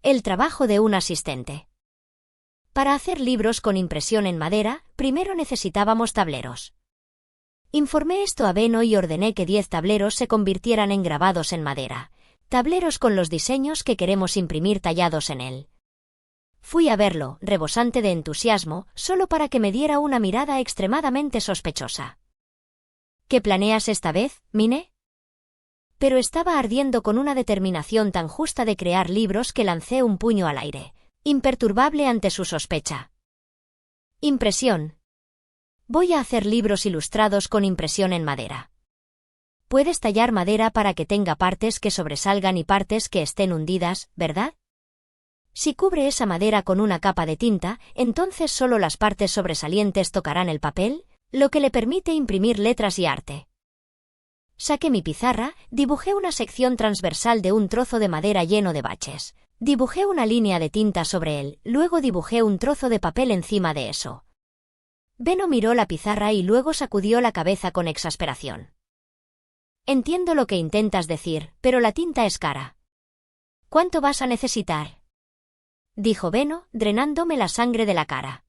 El trabajo de un asistente. Para hacer libros con impresión en madera, primero necesitábamos tableros. Informé esto a Beno y ordené que 10 tableros se convirtieran en grabados en madera, tableros con los diseños que queremos imprimir tallados en él. Fui a verlo, rebosante de entusiasmo, solo para que me diera una mirada extremadamente sospechosa. ¿Qué planeas esta vez, Mine? Pero estaba ardiendo con una determinación tan justa de crear libros que lancé un puño al aire, imperturbable ante su sospecha. Impresión. Voy a hacer libros ilustrados con impresión en madera. Puedes tallar madera para que tenga partes que sobresalgan y partes que estén hundidas, ¿verdad? Si cubre esa madera con una capa de tinta, entonces solo las partes sobresalientes tocarán el papel, lo que le permite imprimir letras y arte. Saqué mi pizarra, dibujé una sección transversal de un trozo de madera lleno de baches. Dibujé una línea de tinta sobre él, luego dibujé un trozo de papel encima de eso. Beno miró la pizarra y luego sacudió la cabeza con exasperación. Entiendo lo que intentas decir, pero la tinta es cara. ¿Cuánto vas a necesitar?, dijo Beno, drenándome la sangre de la cara.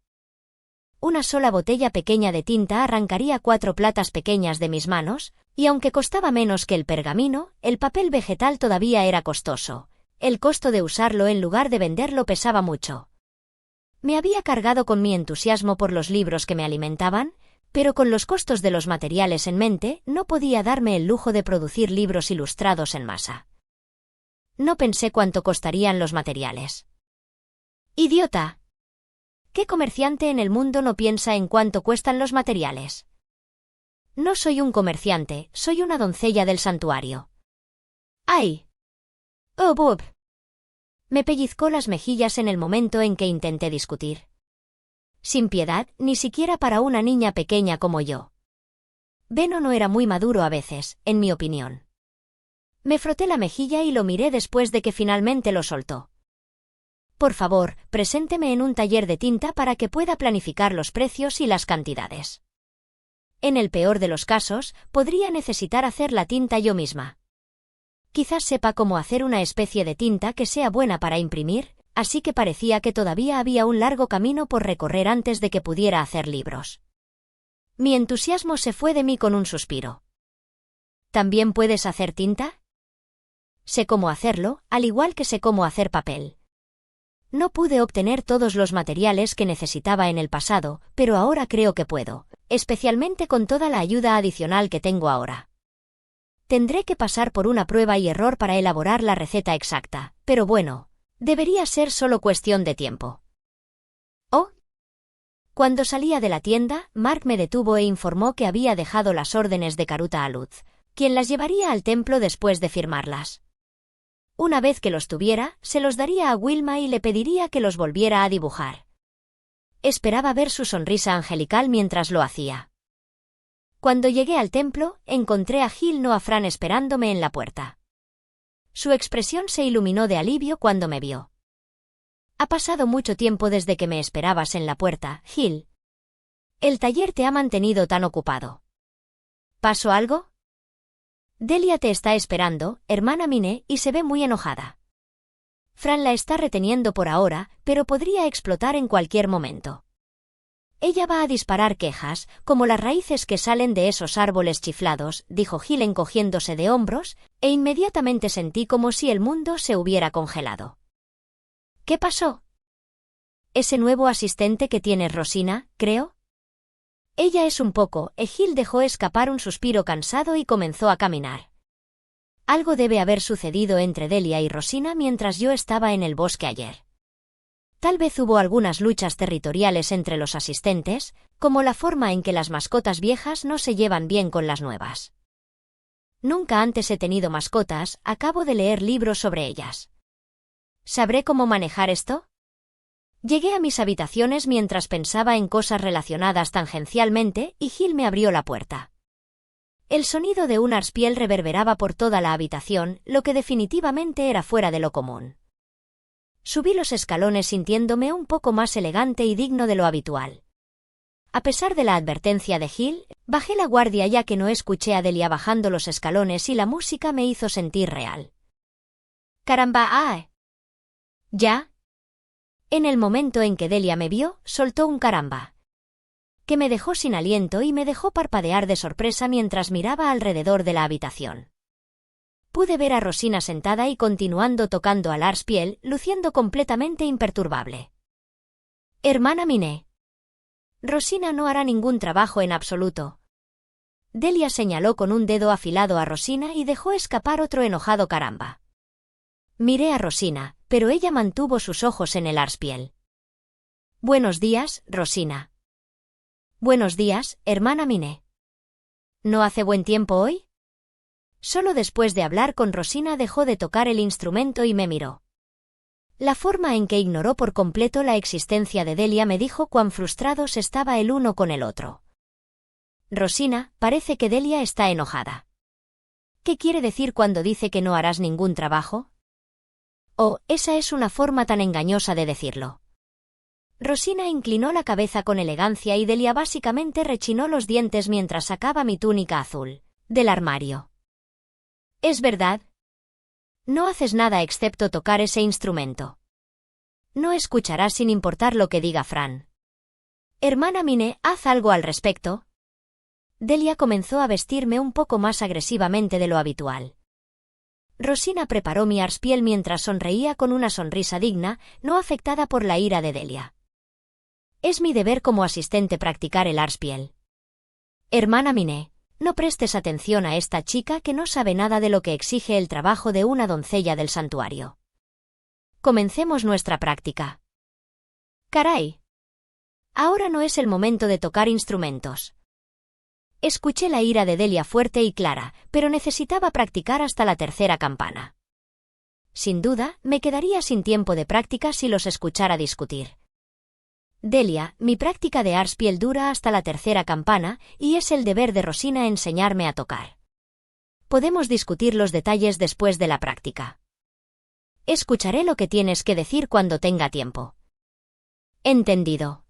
Una sola botella pequeña de tinta arrancaría 4 platas pequeñas de mis manos, y aunque costaba menos que el pergamino, el papel vegetal todavía era costoso. El costo de usarlo en lugar de venderlo pesaba mucho. Me había cargado con mi entusiasmo por los libros que me alimentaban, pero con los costos de los materiales en mente, no podía darme el lujo de producir libros ilustrados en masa. No pensé cuánto costarían los materiales. ¡Idiota! ¿Qué comerciante en el mundo no piensa en cuánto cuestan los materiales? No soy un comerciante, soy una doncella del santuario. ¡Ay! ¡Oh, Bob! Me pellizcó las mejillas en el momento en que intenté discutir. Sin piedad, ni siquiera para una niña pequeña como yo. Beno no era muy maduro a veces, en mi opinión. Me froté la mejilla y lo miré después de que finalmente lo soltó. Por favor, presénteme en un taller de tinta para que pueda planificar los precios y las cantidades. En el peor de los casos, podría necesitar hacer la tinta yo misma. Quizás sepa cómo hacer una especie de tinta que sea buena para imprimir, así que parecía que todavía había un largo camino por recorrer antes de que pudiera hacer libros. Mi entusiasmo se fue de mí con un suspiro. ¿También puedes hacer tinta? Sé cómo hacerlo, al igual que sé cómo hacer papel. No pude obtener todos los materiales que necesitaba en el pasado, pero ahora creo que puedo, especialmente con toda la ayuda adicional que tengo ahora. Tendré que pasar por una prueba y error para elaborar la receta exacta, pero bueno, debería ser solo cuestión de tiempo. ¿Oh? Cuando salía de la tienda, Mark me detuvo e informó que había dejado las órdenes de Karuta a Luz, quien las llevaría al templo después de firmarlas. Una vez que los tuviera, se los daría a Wilma y le pediría que los volviera a dibujar. Esperaba ver su sonrisa angelical mientras lo hacía. Cuando llegué al templo, encontré a Gil, no a Fran, esperándome en la puerta. Su expresión se iluminó de alivio cuando me vio. Ha pasado mucho tiempo desde que me esperabas en la puerta, Gil. El taller te ha mantenido tan ocupado. ¿Pasó algo? Delia te está esperando, hermana Mine, y se ve muy enojada. Fran la está reteniendo por ahora, pero podría explotar en cualquier momento. Ella va a disparar quejas, como las raíces que salen de esos árboles chiflados, dijo Gil encogiéndose de hombros, e inmediatamente sentí como si el mundo se hubiera congelado. ¿Qué pasó? ¿Ese nuevo asistente que tienes, Rosina, creo? Ella es un poco. Gil dejó escapar un suspiro cansado y comenzó a caminar. Algo debe haber sucedido entre Delia y Rosina mientras yo estaba en el bosque ayer. Tal vez hubo algunas luchas territoriales entre los asistentes, como la forma en que las mascotas viejas no se llevan bien con las nuevas. Nunca antes he tenido mascotas, acabo de leer libros sobre ellas. ¿Sabré cómo manejar esto? Llegué a mis habitaciones mientras pensaba en cosas relacionadas tangencialmente y Gil me abrió la puerta. El sonido de un arspiel reverberaba por toda la habitación, lo que definitivamente era fuera de lo común. Subí los escalones sintiéndome un poco más elegante y digno de lo habitual. A pesar de la advertencia de Gil, bajé la guardia ya que no escuché a Delia bajando los escalones y la música me hizo sentir real. ¡Caramba! ¡Ah! ¿Ya? En el momento en que Delia me vio, soltó un caramba, que me dejó sin aliento y me dejó parpadear de sorpresa mientras miraba alrededor de la habitación. Pude ver a Rosina sentada y continuando tocando a Lars piel, luciendo completamente imperturbable. Hermana Miné. Rosina no hará ningún trabajo en absoluto. Delia señaló con un dedo afilado a Rosina y dejó escapar otro enojado caramba. Miré a Rosina, pero ella mantuvo sus ojos en el arspiel. Buenos días, Rosina. Buenos días, hermana Miné. ¿No hace buen tiempo hoy? Solo después de hablar con Rosina dejó de tocar el instrumento y me miró. La forma en que ignoró por completo la existencia de Delia me dijo cuán frustrados estaba el uno con el otro. Rosina, parece que Delia está enojada. ¿Qué quiere decir cuando dice que no harás ningún trabajo? Oh, esa es una forma tan engañosa de decirlo. Rosina inclinó la cabeza con elegancia y Delia básicamente rechinó los dientes mientras sacaba mi túnica azul del armario. ¿Es verdad? No haces nada excepto tocar ese instrumento. No escucharás sin importar lo que diga Fran. Hermana Miné, haz algo al respecto. Delia comenzó a vestirme un poco más agresivamente de lo habitual. Rosina preparó mi arspiel mientras sonreía con una sonrisa digna, no afectada por la ira de Delia. Es mi deber como asistente practicar el arspiel. Hermana Miné, no prestes atención a esta chica que no sabe nada de lo que exige el trabajo de una doncella del santuario. Comencemos nuestra práctica. Caray. Ahora no es el momento de tocar instrumentos. Escuché la ira de Delia fuerte y clara, pero necesitaba practicar hasta la tercera campana. Sin duda, me quedaría sin tiempo de práctica si los escuchara discutir. Delia, mi práctica de arspiel dura hasta la tercera campana, y es el deber de Rosina enseñarme a tocar. Podemos discutir los detalles después de la práctica. Escucharé lo que tienes que decir cuando tenga tiempo. Entendido.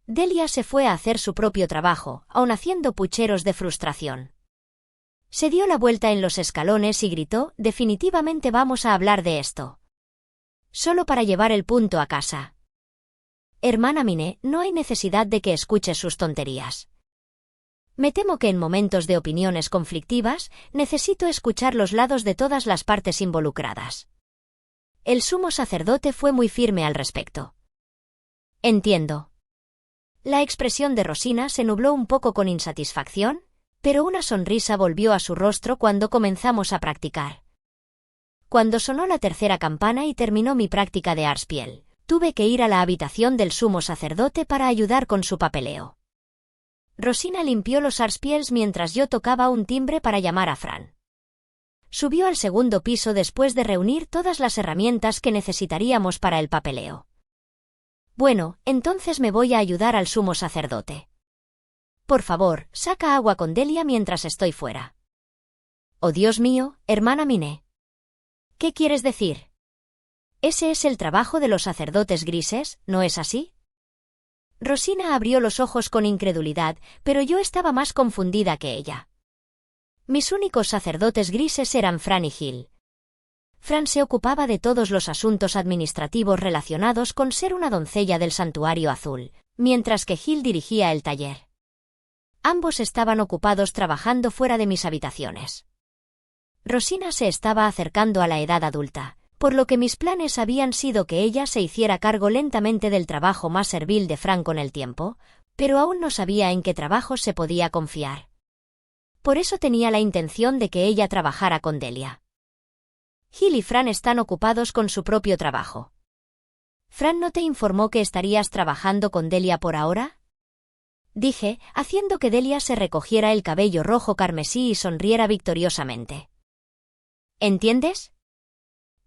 Delia se fue a hacer su propio trabajo, aun haciendo pucheros de frustración. Se dio la vuelta en los escalones y gritó, definitivamente vamos a hablar de esto. Solo para llevar el punto a casa. Hermana Miné, no hay necesidad de que escuches sus tonterías. Me temo que en momentos de opiniones conflictivas, necesito escuchar los lados de todas las partes involucradas. El sumo sacerdote fue muy firme al respecto. Entiendo. La expresión de Rosina se nubló un poco con insatisfacción, pero una sonrisa volvió a su rostro cuando comenzamos a practicar. Cuando sonó la tercera campana y terminó mi práctica de arspiel, tuve que ir a la habitación del sumo sacerdote para ayudar con su papeleo. Rosina limpió los arspiels mientras yo tocaba un timbre para llamar a Fran. Subió al segundo piso después de reunir todas las herramientas que necesitaríamos para el papeleo. Bueno, entonces me voy a ayudar al sumo sacerdote. Por favor, saca agua con Delia mientras estoy fuera. Oh Dios mío, hermana Miné. ¿Qué quieres decir? Ese es el trabajo de los sacerdotes grises, ¿no es así? Rosina abrió los ojos con incredulidad, pero yo estaba más confundida que ella. Mis únicos sacerdotes grises eran Fran y Gil. Fran se ocupaba de todos los asuntos administrativos relacionados con ser una doncella del Santuario Azul, mientras que Gil dirigía el taller. Ambos estaban ocupados trabajando fuera de mis habitaciones. Rosina se estaba acercando a la edad adulta, por lo que mis planes habían sido que ella se hiciera cargo lentamente del trabajo más servil de Fran con el tiempo, pero aún no sabía en qué trabajo se podía confiar. Por eso tenía la intención de que ella trabajara con Delia. Gil y Fran están ocupados con su propio trabajo. ¿Fran no te informó que estarías trabajando con Delia por ahora? Dije, haciendo que Delia se recogiera el cabello rojo carmesí y sonriera victoriosamente. ¿Entiendes?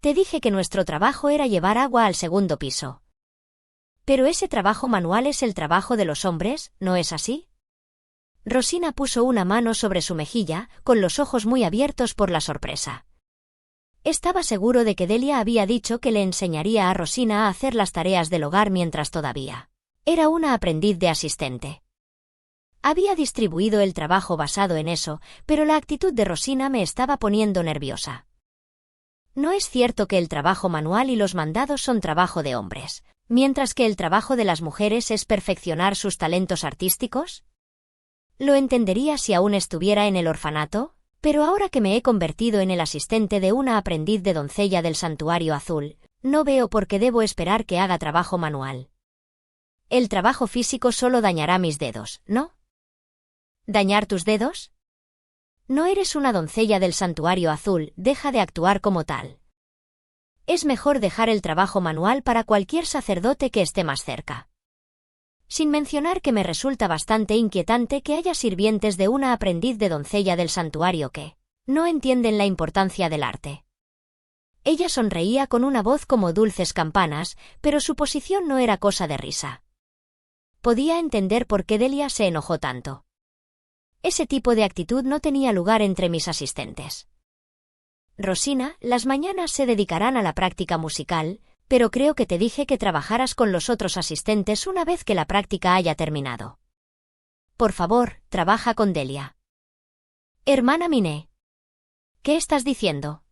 Te dije que nuestro trabajo era llevar agua al segundo piso. Pero ese trabajo manual es el trabajo de los hombres, ¿no es así? Rosina puso una mano sobre su mejilla, con los ojos muy abiertos por la sorpresa. Estaba seguro de que Delia había dicho que le enseñaría a Rosina a hacer las tareas del hogar mientras todavía era una aprendiz de asistente. Había distribuido el trabajo basado en eso, pero la actitud de Rosina me estaba poniendo nerviosa. ¿No es cierto que el trabajo manual y los mandados son trabajo de hombres, mientras que el trabajo de las mujeres es perfeccionar sus talentos artísticos? Lo entendería si aún estuviera en el orfanato, pero ahora que me he convertido en el asistente de una aprendiz de doncella del Santuario Azul, no veo por qué debo esperar que haga trabajo manual. El trabajo físico solo dañará mis dedos, ¿no? ¿Dañar tus dedos? No eres una doncella del Santuario Azul, deja de actuar como tal. Es mejor dejar el trabajo manual para cualquier sacerdote que esté más cerca. Sin mencionar que me resulta bastante inquietante que haya sirvientes de una aprendiz de doncella del santuario que no entienden la importancia del arte. Ella sonreía con una voz como dulces campanas, pero su posición no era cosa de risa. Podía entender por qué Delia se enojó tanto. Ese tipo de actitud no tenía lugar entre mis asistentes. Rosina, las mañanas se dedicarán a la práctica musical, pero creo que te dije que trabajaras con los otros asistentes una vez que la práctica haya terminado. Por favor, trabaja con Delia. Hermana Miné. ¿Qué estás diciendo?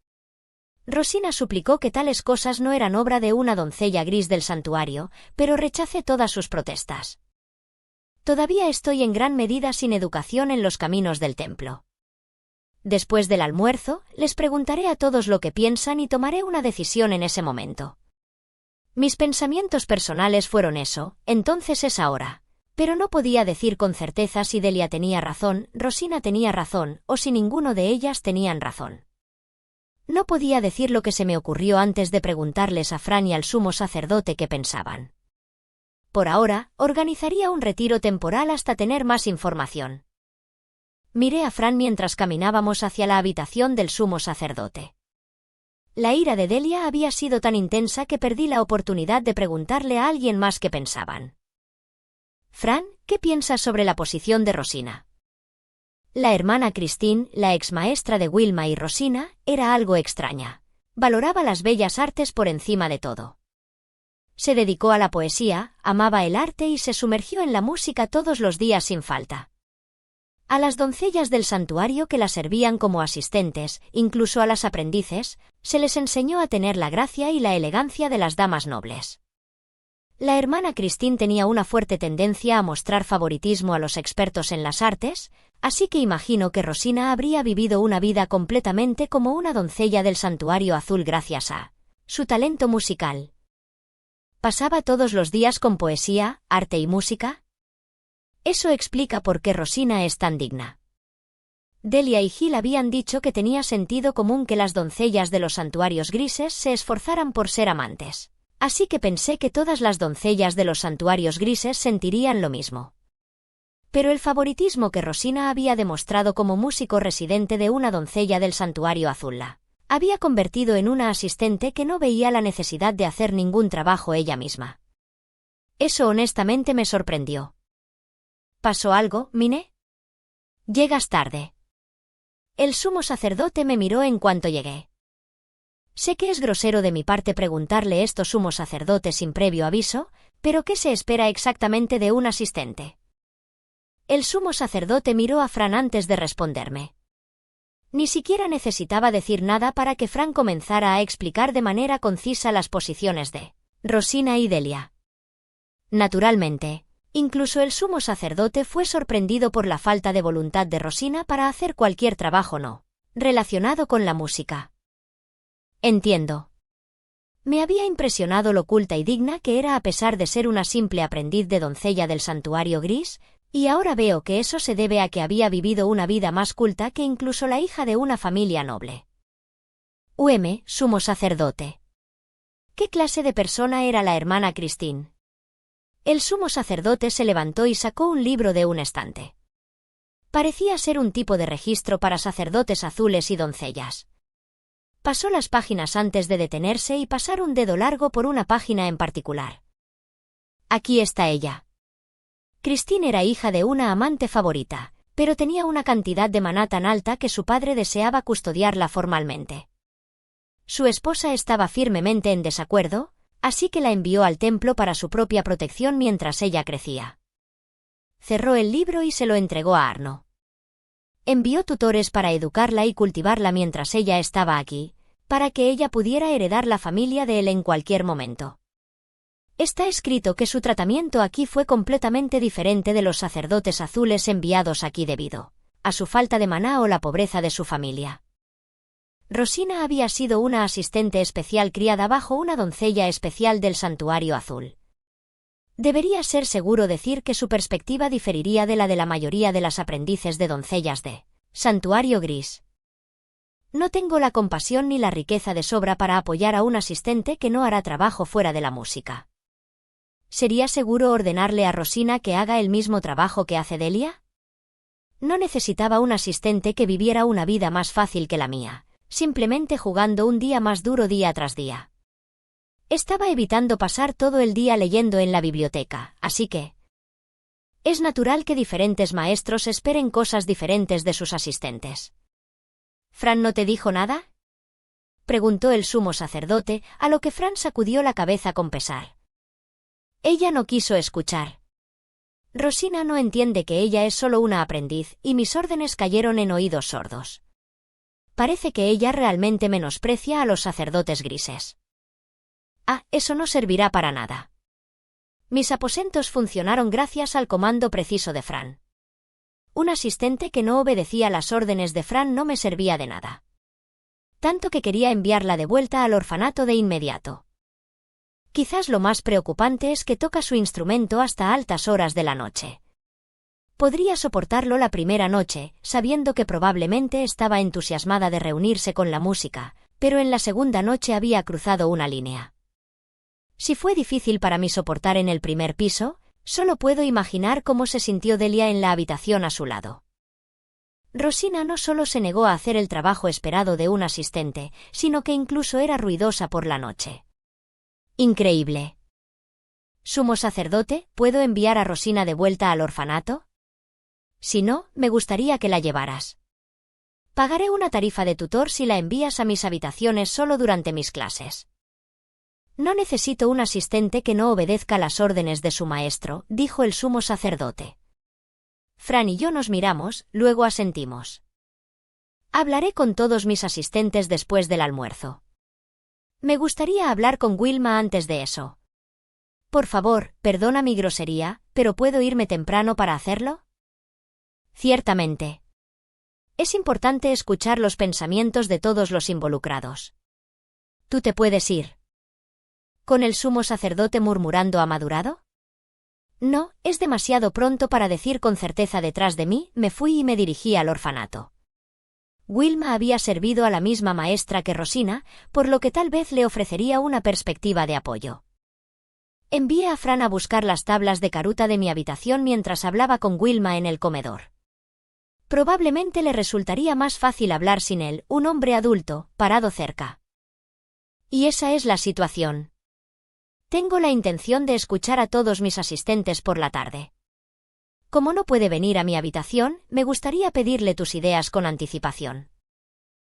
Rosina suplicó que tales cosas no eran obra de una doncella gris del santuario, pero rechacé todas sus protestas. Todavía estoy en gran medida sin educación en los caminos del templo. Después del almuerzo, les preguntaré a todos lo que piensan y tomaré una decisión en ese momento. Mis pensamientos personales fueron eso, entonces es ahora. Pero no podía decir con certeza si Delia tenía razón, Rosina tenía razón, o si ninguno de ellas tenían razón. No podía decir lo que se me ocurrió antes de preguntarles a Fran y al sumo sacerdote qué pensaban. Por ahora, organizaría un retiro temporal hasta tener más información. Miré a Fran mientras caminábamos hacia la habitación del sumo sacerdote. La ira de Delia había sido tan intensa que perdí la oportunidad de preguntarle a alguien más qué pensaban. Fran, ¿qué piensas sobre la posición de Rosina? La hermana Christine, la exmaestra de Wilma y Rosina, era algo extraña. Valoraba las bellas artes por encima de todo. Se dedicó a la poesía, amaba el arte y se sumergió en la música todos los días sin falta. A las doncellas del santuario que la servían como asistentes, incluso a las aprendices, se les enseñó a tener la gracia y la elegancia de las damas nobles. La hermana Christine tenía una fuerte tendencia a mostrar favoritismo a los expertos en las artes, así que imagino que Rosina habría vivido una vida completamente como una doncella del Santuario Azul gracias a su talento musical. ¿Pasaba todos los días con poesía, arte y música? Eso explica por qué Rosina es tan digna. Delia y Gil habían dicho que tenía sentido común que las doncellas de los santuarios grises se esforzaran por ser amantes. Así que pensé que todas las doncellas de los santuarios grises sentirían lo mismo. Pero el favoritismo que Rosina había demostrado como músico residente de una doncella del santuario azul la había convertido en una asistente que no veía la necesidad de hacer ningún trabajo ella misma. Eso honestamente me sorprendió. ¿Pasó algo, Miné? Llegas tarde. El sumo sacerdote me miró en cuanto llegué. Sé que es grosero de mi parte preguntarle esto sumo sacerdote sin previo aviso, pero ¿qué se espera exactamente de un asistente? El sumo sacerdote miró a Fran antes de responderme. Ni siquiera necesitaba decir nada para que Fran comenzara a explicar de manera concisa las posiciones de Rosina y Delia. Naturalmente, incluso el sumo sacerdote fue sorprendido por la falta de voluntad de Rosina para hacer cualquier trabajo no relacionado con la música. Entiendo. Me había impresionado lo culta y digna que era a pesar de ser una simple aprendiz de doncella del santuario gris, y ahora veo que eso se debe a que había vivido una vida más culta que incluso la hija de una familia noble. Sumo sacerdote. ¿Qué clase de persona era la hermana Christine? El sumo sacerdote se levantó y sacó un libro de un estante. Parecía ser un tipo de registro para sacerdotes azules y doncellas. Pasó las páginas antes de detenerse y pasar un dedo largo por una página en particular. Aquí está ella. Christine era hija de una amante favorita, pero tenía una cantidad de maná tan alta que su padre deseaba custodiarla formalmente. Su esposa estaba firmemente en desacuerdo, así que la envió al templo para su propia protección mientras ella crecía. Cerró el libro y se lo entregó a Arno. Envió tutores para educarla y cultivarla mientras ella estaba aquí, para que ella pudiera heredar la familia de él en cualquier momento. Está escrito que su tratamiento aquí fue completamente diferente de los sacerdotes azules enviados aquí debido a su falta de maná o la pobreza de su familia. Rosina había sido una asistente especial criada bajo una doncella especial del Santuario Azul. Debería ser seguro decir que su perspectiva diferiría de la mayoría de las aprendices de doncellas de Santuario Gris. No tengo la compasión ni la riqueza de sobra para apoyar a un asistente que no hará trabajo fuera de la música. ¿Sería seguro ordenarle a Rosina que haga el mismo trabajo que hace Delia? No necesitaba un asistente que viviera una vida más fácil que la mía, simplemente jugando un día más duro día tras día. Estaba evitando pasar todo el día leyendo en la biblioteca, así que es natural que diferentes maestros esperen cosas diferentes de sus asistentes. ¿Fran no te dijo nada?, preguntó el sumo sacerdote, a lo que Fran sacudió la cabeza con pesar. Ella no quiso escuchar. Rosina no entiende que ella es solo una aprendiz, y mis órdenes cayeron en oídos sordos. Parece que ella realmente menosprecia a los sacerdotes grises. Eso no servirá para nada. Mis aposentos funcionaron gracias al comando preciso de Fran. Un asistente que no obedecía las órdenes de Fran no me servía de nada. Tanto que quería enviarla de vuelta al orfanato de inmediato. Quizás lo más preocupante es que toca su instrumento hasta altas horas de la noche. Podría soportarlo la primera noche, sabiendo que probablemente estaba entusiasmada de reunirse con la música, pero en la segunda noche había cruzado una línea. Si fue difícil para mí soportar en el primer piso, solo puedo imaginar cómo se sintió Delia en la habitación a su lado. Rosina no solo se negó a hacer el trabajo esperado de un asistente, sino que incluso era ruidosa por la noche. Increíble. Sumo sacerdote, ¿puedo enviar a Rosina de vuelta al orfanato? Si no, me gustaría que la llevaras. Pagaré una tarifa de tutor si la envías a mis habitaciones solo durante mis clases. No necesito un asistente que no obedezca las órdenes de su maestro, dijo el sumo sacerdote. Fran y yo nos miramos, luego asentimos. Hablaré con todos mis asistentes después del almuerzo. Me gustaría hablar con Wilma antes de eso. Por favor, perdona mi grosería, pero ¿puedo irme temprano para hacerlo? Ciertamente. Es importante escuchar los pensamientos de todos los involucrados. Tú te puedes ir. ¿Con el sumo sacerdote murmurando amadurado? No, es demasiado pronto para decir con certeza detrás de mí, me fui y me dirigí al orfanato. Wilma había servido a la misma maestra que Rosina, por lo que tal vez le ofrecería una perspectiva de apoyo. Envié a Fran a buscar las tablas de caruta de mi habitación mientras hablaba con Wilma en el comedor. Probablemente le resultaría más fácil hablar sin él, un hombre adulto, parado cerca. Y esa es la situación. Tengo la intención de escuchar a todos mis asistentes por la tarde. Como no puede venir a mi habitación, me gustaría pedirle tus ideas con anticipación.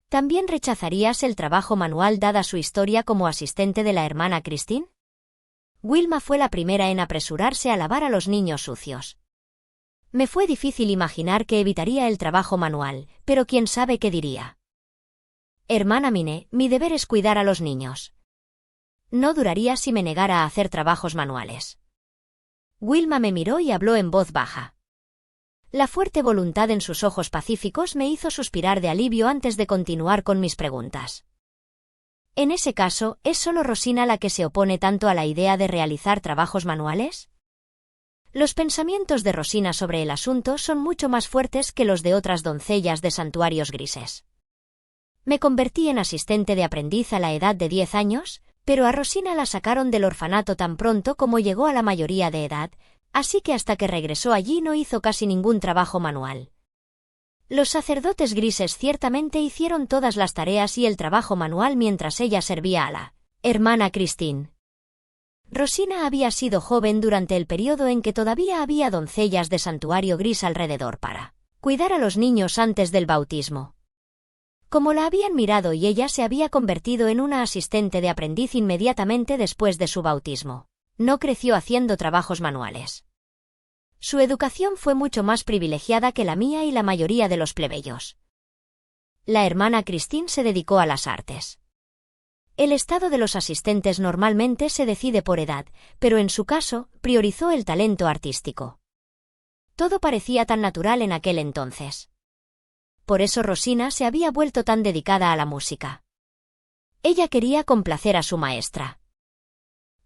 ¿También rechazarías el trabajo manual dada su historia como asistente de la hermana Christine? Wilma fue la primera en apresurarse a lavar a los niños sucios. Me fue difícil imaginar que evitaría el trabajo manual, pero quién sabe qué diría. Hermana Mine, mi deber es cuidar a los niños. No duraría si me negara a hacer trabajos manuales. Wilma me miró y habló en voz baja. La fuerte voluntad en sus ojos pacíficos me hizo suspirar de alivio antes de continuar con mis preguntas. En ese caso, ¿es solo Rosina la que se opone tanto a la idea de realizar trabajos manuales? Los pensamientos de Rosina sobre el asunto son mucho más fuertes que los de otras doncellas de santuarios grises. Me convertí en asistente de aprendiz a la edad de 10 años, pero a Rosina la sacaron del orfanato tan pronto como llegó a la mayoría de edad, así que hasta que regresó allí no hizo casi ningún trabajo manual. Los sacerdotes grises ciertamente hicieron todas las tareas y el trabajo manual mientras ella servía a la hermana Christine. Rosina había sido joven durante el periodo en que todavía había doncellas de santuario gris alrededor para cuidar a los niños antes del bautismo. Como la habían mirado y ella se había convertido en una asistente de aprendiz inmediatamente después de su bautismo, no creció haciendo trabajos manuales. Su educación fue mucho más privilegiada que la mía y la mayoría de los plebeyos. La hermana Christine se dedicó a las artes. El estado de los asistentes normalmente se decide por edad, pero en su caso, priorizó el talento artístico. Todo parecía tan natural en aquel entonces. Por eso Rosina se había vuelto tan dedicada a la música. Ella quería complacer a su maestra.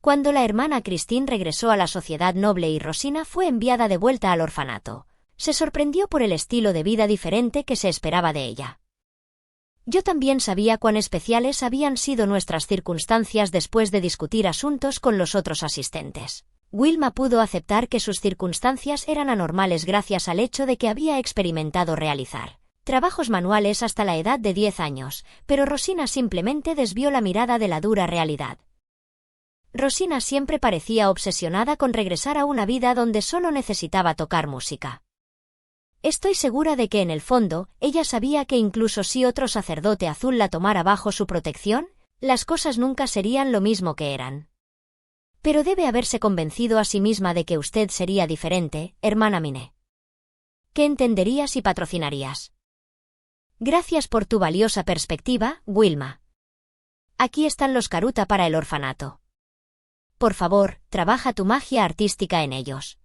Cuando la hermana Christine regresó a la sociedad noble y Rosina fue enviada de vuelta al orfanato, se sorprendió por el estilo de vida diferente que se esperaba de ella. Yo también sabía cuán especiales habían sido nuestras circunstancias después de discutir asuntos con los otros asistentes. Wilma pudo aceptar que sus circunstancias eran anormales gracias al hecho de que había experimentado realizar trabajos manuales hasta la edad de 10 años, pero Rosina simplemente desvió la mirada de la dura realidad. Rosina siempre parecía obsesionada con regresar a una vida donde solo necesitaba tocar música. Estoy segura de que en el fondo, ella sabía que incluso si otro sacerdote azul la tomara bajo su protección, las cosas nunca serían lo mismo que eran. Pero debe haberse convencido a sí misma de que usted sería diferente, hermana Mine. ¿Qué entenderías y patrocinarías? Gracias por tu valiosa perspectiva, Wilma. Aquí están los Karuta para el orfanato. Por favor, trabaja tu magia artística en ellos.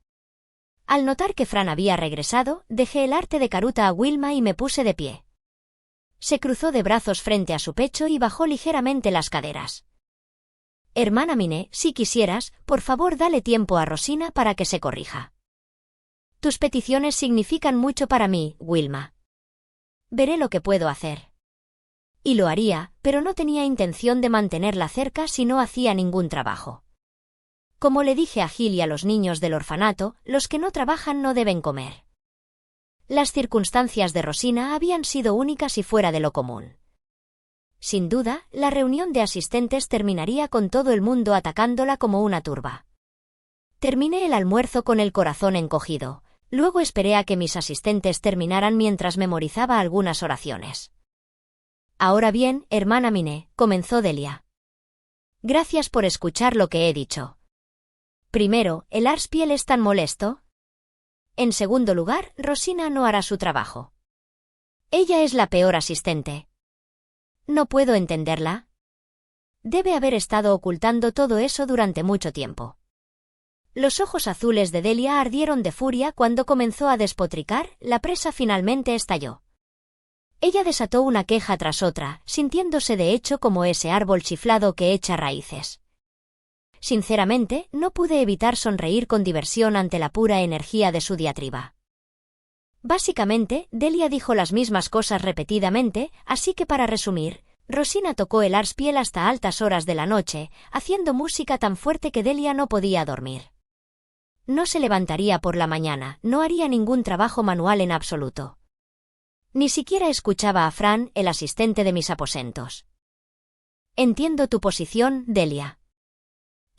Al notar que Fran había regresado, dejé el arte de Karuta a Wilma y me puse de pie. Se cruzó de brazos frente a su pecho y bajó ligeramente las caderas. Hermana Mine, si quisieras, por favor dale tiempo a Rosina para que se corrija. Tus peticiones significan mucho para mí, Wilma. Veré lo que puedo hacer. Y lo haría, pero no tenía intención de mantenerla cerca si no hacía ningún trabajo. Como le dije a Gil y a los niños del orfanato, los que no trabajan no deben comer. Las circunstancias de Rosina habían sido únicas y fuera de lo común. Sin duda, la reunión de asistentes terminaría con todo el mundo atacándola como una turba. Terminé el almuerzo con el corazón encogido. Luego esperé a que mis asistentes terminaran mientras memorizaba algunas oraciones. Ahora bien, hermana Mine, comenzó Delia. Gracias por escuchar lo que he dicho. Primero, ¿el Arspiel es tan molesto? En segundo lugar, Rosina no hará su trabajo. Ella es la peor asistente. No puedo entenderla. Debe haber estado ocultando todo eso durante mucho tiempo. Los ojos azules de Delia ardieron de furia cuando comenzó a despotricar, la presa finalmente estalló. Ella desató una queja tras otra, sintiéndose de hecho como ese árbol chiflado que echa raíces. Sinceramente, no pude evitar sonreír con diversión ante la pura energía de su diatriba. Básicamente, Delia dijo las mismas cosas repetidamente, así que para resumir, Rosina tocó el Arspiel hasta altas horas de la noche, haciendo música tan fuerte que Delia no podía dormir. No se levantaría por la mañana, no haría ningún trabajo manual en absoluto. Ni siquiera escuchaba a Fran, el asistente de mis aposentos. Entiendo tu posición, Delia.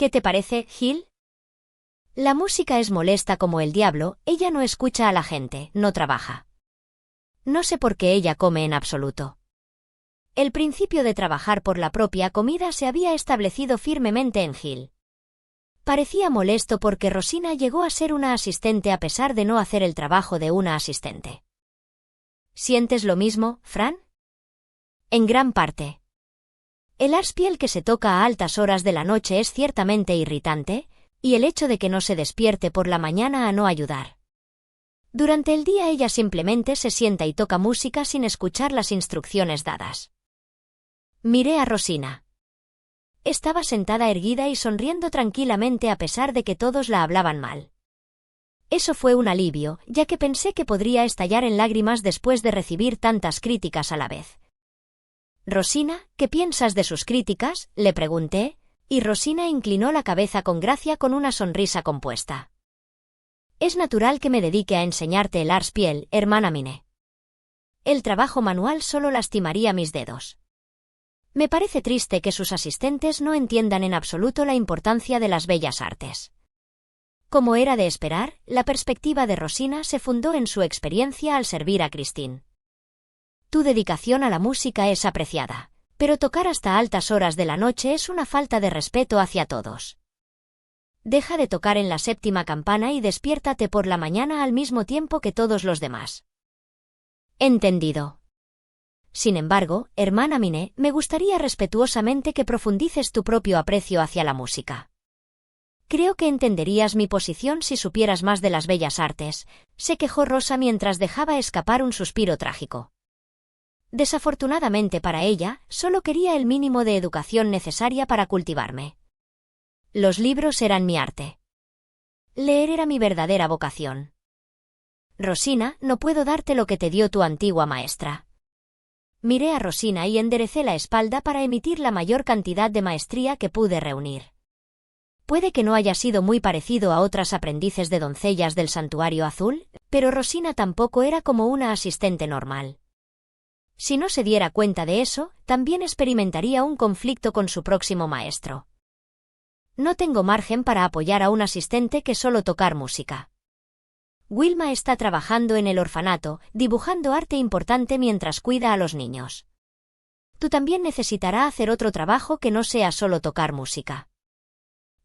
¿Qué te parece, Gil? La música es molesta como el diablo, ella no escucha a la gente, no trabaja. No sé por qué ella come en absoluto. El principio de trabajar por la propia comida se había establecido firmemente en Gil. Parecía molesto porque Rosina llegó a ser una asistente a pesar de no hacer el trabajo de una asistente. ¿Sientes lo mismo, Fran? En gran parte. El Arspiel que se toca a altas horas de la noche es ciertamente irritante, y el hecho de que no se despierte por la mañana a no ayudar. Durante el día ella simplemente se sienta y toca música sin escuchar las instrucciones dadas. Miré a Rosina. Estaba sentada erguida y sonriendo tranquilamente a pesar de que todos la hablaban mal. Eso fue un alivio, ya que pensé que podría estallar en lágrimas después de recibir tantas críticas a la vez. Rosina, ¿qué piensas de sus críticas?, le pregunté, y Rosina inclinó la cabeza con gracia con una sonrisa compuesta. Es natural que me dedique a enseñarte el Arspiel, hermana Mine. El trabajo manual solo lastimaría mis dedos. Me parece triste que sus asistentes no entiendan en absoluto la importancia de las bellas artes. Como era de esperar, la perspectiva de Rosina se fundó en su experiencia al servir a Christine. Tu dedicación a la música es apreciada, pero tocar hasta altas horas de la noche es una falta de respeto hacia todos. Deja de tocar en la séptima campana y despiértate por la mañana al mismo tiempo que todos los demás. Entendido. Sin embargo, hermana Mine, me gustaría respetuosamente que profundices tu propio aprecio hacia la música. Creo que entenderías mi posición si supieras más de las bellas artes, se quejó Rosa mientras dejaba escapar un suspiro trágico. Desafortunadamente para ella, solo quería el mínimo de educación necesaria para cultivarme. Los libros eran mi arte. Leer era mi verdadera vocación. Rosina, no puedo darte lo que te dio tu antigua maestra. Miré a Rosina y enderecé la espalda para emitir la mayor cantidad de maestría que pude reunir. Puede que no haya sido muy parecido a otras aprendices de doncellas del Santuario Azul, pero Rosina tampoco era como una asistente normal. Si no se diera cuenta de eso, también experimentaría un conflicto con su próximo maestro. No tengo margen para apoyar a un asistente que solo tocar música. Wilma está trabajando en el orfanato, dibujando arte importante mientras cuida a los niños. Tú también necesitarás hacer otro trabajo que no sea solo tocar música.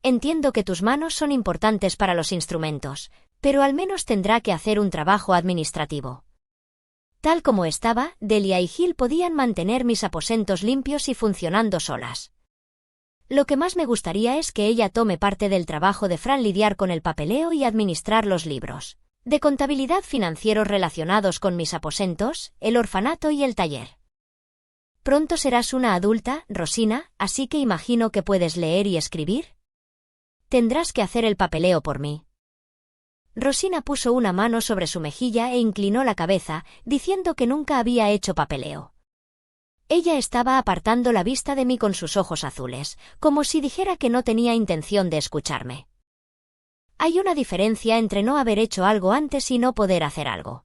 Entiendo que tus manos son importantes para los instrumentos, pero al menos tendrá que hacer un trabajo administrativo. Tal como estaba, Delia y Gil podían mantener mis aposentos limpios y funcionando solas. Lo que más me gustaría es que ella tome parte del trabajo de Fran, lidiar con el papeleo y administrar los libros de contabilidad financieros relacionados con mis aposentos, el orfanato y el taller. Pronto serás una adulta, Rosina, así que imagino que puedes leer y escribir. Tendrás que hacer el papeleo por mí. Rosina puso una mano sobre su mejilla e inclinó la cabeza, diciendo que nunca había hecho papeleo. Ella estaba apartando la vista de mí con sus ojos azules, como si dijera que no tenía intención de escucharme. Hay una diferencia entre no haber hecho algo antes y no poder hacer algo.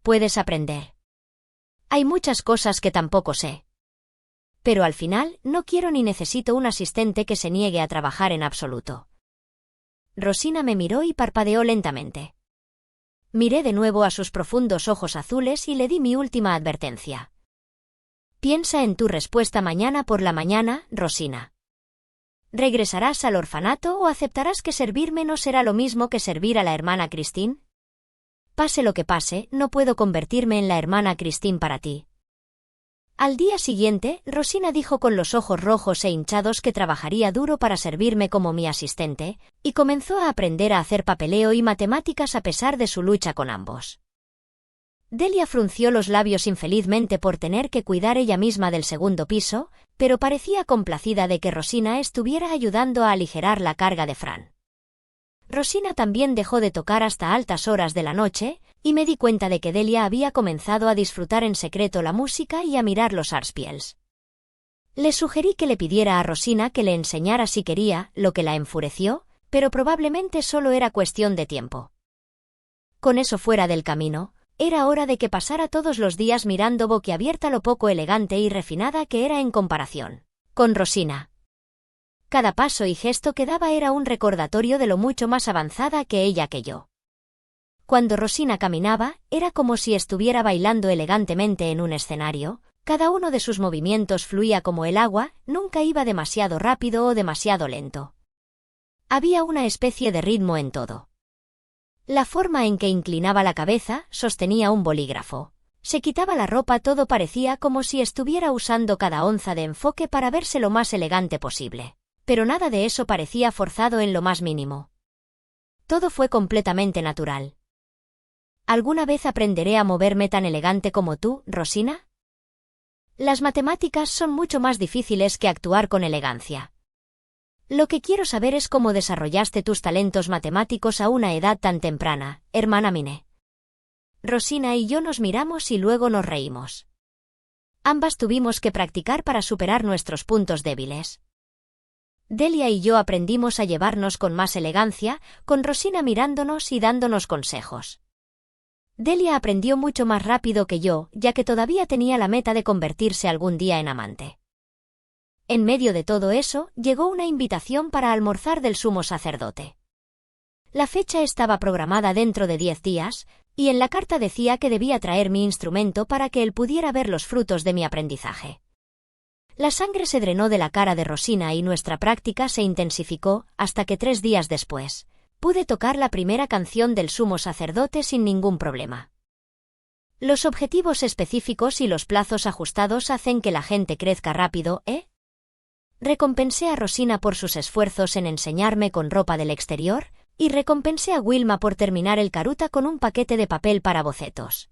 Puedes aprender. Hay muchas cosas que tampoco sé. Pero al final, no quiero ni necesito un asistente que se niegue a trabajar en absoluto. Rosina me miró y parpadeó lentamente. Miré de nuevo a sus profundos ojos azules y le di mi última advertencia. Piensa en tu respuesta mañana por la mañana, Rosina. ¿Regresarás al orfanato o aceptarás que servirme no será lo mismo que servir a la hermana Christine? Pase lo que pase, no puedo convertirme en la hermana Christine para ti. Al día siguiente, Rosina dijo con los ojos rojos e hinchados que trabajaría duro para servirme como mi asistente, y comenzó a aprender a hacer papeleo y matemáticas a pesar de su lucha con ambos. Delia frunció los labios infelizmente por tener que cuidar ella misma del segundo piso, pero parecía complacida de que Rosina estuviera ayudando a aligerar la carga de Fran. Rosina también dejó de tocar hasta altas horas de la noche, y me di cuenta de que Delia había comenzado a disfrutar en secreto la música y a mirar los Arspiels. Le sugerí que le pidiera a Rosina que le enseñara si quería, lo que la enfureció, pero probablemente solo era cuestión de tiempo. Con eso fuera del camino, era hora de que pasara todos los días mirando boquiabierta lo poco elegante y refinada que era en comparación con Rosina. Cada paso y gesto que daba era un recordatorio de lo mucho más avanzada que ella que yo. Cuando Rosina caminaba, era como si estuviera bailando elegantemente en un escenario, cada uno de sus movimientos fluía como el agua, nunca iba demasiado rápido o demasiado lento. Había una especie de ritmo en todo. La forma en que inclinaba la cabeza, sostenía un bolígrafo. Se quitaba la ropa, todo parecía como si estuviera usando cada onza de enfoque para verse lo más elegante posible. Pero nada de eso parecía forzado en lo más mínimo. Todo fue completamente natural. ¿Alguna vez aprenderé a moverme tan elegante como tú, Rosina? Las matemáticas son mucho más difíciles que actuar con elegancia. Lo que quiero saber es cómo desarrollaste tus talentos matemáticos a una edad tan temprana, hermana Mine. Rosina y yo nos miramos y luego nos reímos. Ambas tuvimos que practicar para superar nuestros puntos débiles. Delia y yo aprendimos a llevarnos con más elegancia, con Rosina mirándonos y dándonos consejos. Delia aprendió mucho más rápido que yo, ya que todavía tenía la meta de convertirse algún día en amante. En medio de todo eso, llegó una invitación para almorzar del sumo sacerdote. La fecha estaba programada dentro de 10 días, y en la carta decía que debía traer mi instrumento para que él pudiera ver los frutos de mi aprendizaje. La sangre se drenó de la cara de Rosina y nuestra práctica se intensificó, hasta que 3 días después, pude tocar la primera canción del sumo sacerdote sin ningún problema. Los objetivos específicos y los plazos ajustados hacen que la gente crezca rápido, ¿eh? Recompensé a Rosina por sus esfuerzos en enseñarme con ropa del exterior, y recompensé a Wilma por terminar el Karuta con un paquete de papel para bocetos.